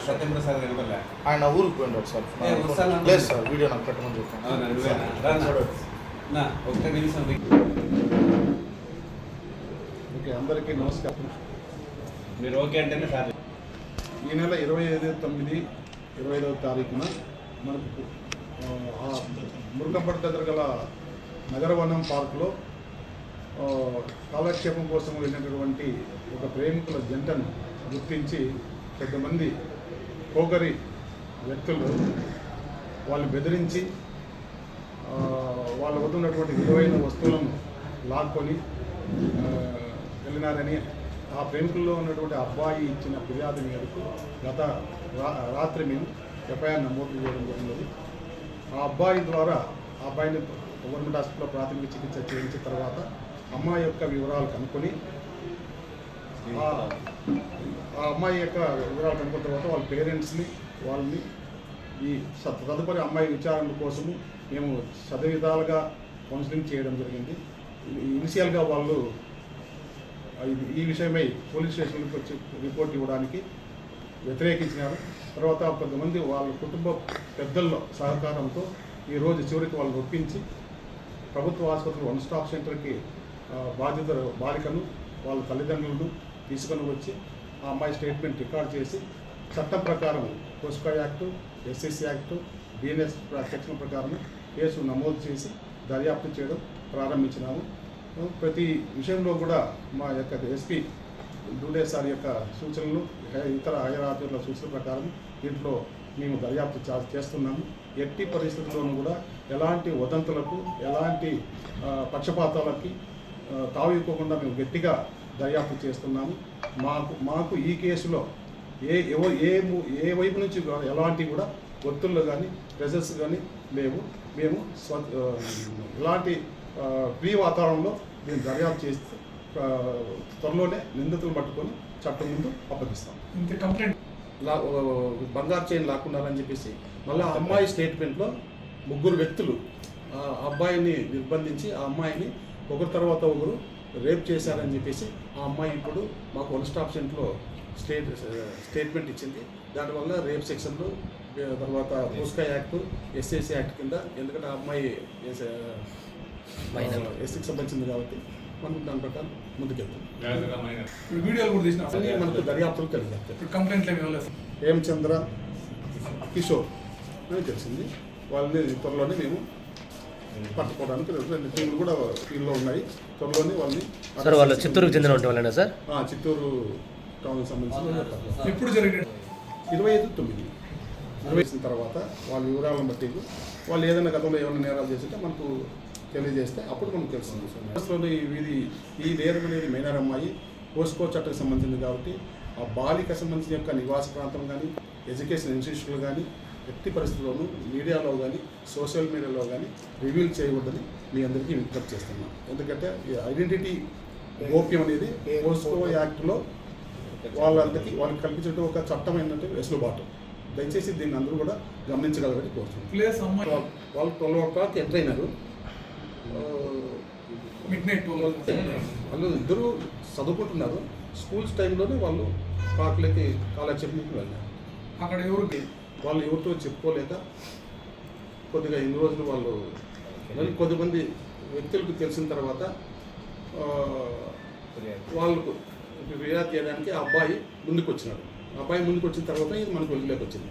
సత్యప్రసాద్ కనుకోలే ఆయన ఊరికి పోయినాడు సార్. లేదు సార్, వీడియో నాకు పెట్టమని చెప్పాను. ఒక్క నిమిషం. ఓకే, అందరికీ నమస్కారం. మీరు ఓకే అంటేనే సార్. ఈ నెల 25/9/25వ తారీఖున మనకు మురుగంపట్టు దగ్గర గల నగరవనం పార్కులో కాలక్షేపం కోసం వెళ్ళినటువంటి ఒక ప్రేమికుల జంటను గుర్తించి కొంతమంది పోగరి వ్యక్తులు వాళ్ళు బెదిరించి వాళ్ళ వద్ద ఉన్నటువంటి విలువైన వస్తువులను లాక్కొని వెళ్ళినారని ఆ ప్రేమికుల్లో ఉన్నటువంటి అబ్బాయి ఇచ్చిన ఫిర్యాదు మేరకు గత రాత్రి మేము ఎఫ్ఐఆర్ నమోదు చేయడం జరిగినది. ఆ అబ్బాయి ద్వారా ఆ అబ్బాయిని గవర్నమెంట్ హాస్పిటల్లో ప్రాథమిక చికిత్స చేయించిన తర్వాత అమ్మాయి యొక్క వివరాలు కనుక్కొని ఆ అమ్మాయి యొక్క వివరాలు కనుక్కున్న తర్వాత వాళ్ళ పేరెంట్స్ని వాళ్ళని ఈ తదుపరి అమ్మాయి విచారణ కోసము మేము విధాలుగా కౌన్సిలింగ్ చేయడం జరిగింది. ఇనిషియల్గా వాళ్ళు ఈ విషయమై పోలీస్ స్టేషన్కి వచ్చి రిపోర్ట్ ఇవ్వడానికి వ్యతిరేకించినారు. తర్వాత కొంతమంది వాళ్ళ కుటుంబ పెద్దల్లో సహకారంతో ఈరోజు చివరికి వాళ్ళు ఒప్పించి ప్రభుత్వ ఆసుపత్రి వన్ స్టాప్ సెంటర్కి బాలికను వాళ్ళ తల్లిదండ్రులను తీసుకొని వచ్చి ఆ అమ్మాయి స్టేట్మెంట్ రికార్డ్ చేసి చట్టం ప్రకారం POSCO act, SSC act, BNS section ప్రకారం కేసు నమోదు చేసి దర్యాప్తు చేయడం ప్రారంభించినాము. ప్రతి విషయంలో కూడా మా యొక్క ఎస్పీ డూడే సార్ యొక్క సూచనలు, ఇతర హైయర్ అధికారుల సూచనల ప్రకారం దీంట్లో మేము దర్యాప్తు చేస్తున్నాము. ఎట్టి పరిస్థితుల్లోనూ కూడా ఎలాంటి వదంతులకు, ఎలాంటి పక్షపాతాలకి తావివ్వకుండా మేము గట్టిగా దర్యాప్తు చేస్తున్నాము. మాకు ఈ కేసులో ఏ వైపు నుంచి ఎలాంటి కూడా ఒత్తిళ్ళు కానీ ప్రెజర్స్ కానీ లేవు. మేము ఇలాంటి ఫ్రీ వాతావరణంలో మేము దర్యాప్తు చేస్తే త్వరలోనే నిందితులు పట్టుకొని చట్టం ముందు అప్పగిస్తాం. బంగారు చైన్ లాక్కున్నారని చెప్పేసి మళ్ళీ అమ్మాయి స్టేట్మెంట్లో ముగ్గురు వ్యక్తులు ఆ అబ్బాయిని నిర్బంధించి ఆ అమ్మాయిని ఒకరి తర్వాత ఒకరు రేప్ చేశారని చెప్పేసి ఆ అమ్మాయి ఇప్పుడు మాకు వన్ స్టాప్ సెంటర్లో స్టేట్మెంట్ ఇచ్చింది. దానివల్ల రేప్ సెక్షన్లు, తర్వాత పోస్కో యాక్టు, ఎస్ఎస్సి యాక్ట్ కింద, ఎందుకంటే ఆ అమ్మాయి ఎస్సీకి సంబంధించింది కాబట్టి మనకు దాని ప్రకారం ముందుకెళ్తాం. వీడియోలు కూడా తీసిన మనకు దర్యాప్తులు తెలియదు. కంప్లైంట్లు హేమచంద్ర, కిషోర్ అని తెలిసింది. వాళ్ళని త్వరలోనే మేము పట్టుకోవడానికి 2 టీంలు కూడా ఫీల్డ్లో ఉన్నాయి. త్వరలోనే వాళ్ళని సార్ వాళ్ళు చిత్తూరుకు చెందిన వాళ్ళేనా సార్? చిత్తూరు టౌన్కి సంబంధించిన ఎప్పుడు జరిగింది? 25/9 తర్వాత వాళ్ళ వివరాలను బట్టి వాళ్ళు ఏదైనా గతంలో ఏమైనా నేరాలు చేస్తుంటే మనకు తెలియజేస్తే అప్పుడు మనకు తెలుస్తుంది. ఈ నేరం అనేది మైనర్ అమ్మాయి పోస్కో చట్టకు సంబంధించింది కాబట్టి ఆ బాలిక సంబంధించిన యొక్క నివాస ప్రాంతం కానీ, ఎడ్యుకేషన్ ఇన్స్టిట్యూషన్లు కానీ ఎట్టి పరిస్థితుల్లోనూ మీడియాలో కానీ, సోషల్ మీడియాలో కానీ రివీల్ చేయకూడదని మీ అందరికీ విజ్ఞప్తి చేస్తున్నాం. ఎందుకంటే ఈ ఐడెంటిటీ గోప్యం అనేది పోస్కో యాక్ట్లో వాళ్ళకి కల్పించడం ఒక చట్టం ఏంటంటే వెసులుబాటు. దయచేసి దీన్ని అందరూ కూడా గమనించగలరని కోరుతున్నాం. వాళ్ళు 12 o'clock ఎంటర్ అయినారు. వాళ్ళు ఇద్దరు చదువుకుంటున్నారు. స్కూల్స్ టైంలోనే వాళ్ళు పార్కులకి కాలక్షేపానికి వెళ్ళారు. అక్కడ వాళ్ళు ఎవరితో చెప్పుకోలేక కొద్దిగా ఇన్ని రోజులు వాళ్ళు కొద్దిమంది వ్యక్తులకు తెలిసిన తర్వాత వాళ్ళకు ఫిర్యాదు చేయడానికి ఆ అబ్బాయి ముందుకు వచ్చినాడు. అబ్బాయి ముందుకు వచ్చిన తర్వాత ఇది మనకు వెలుగులోకి వచ్చింది.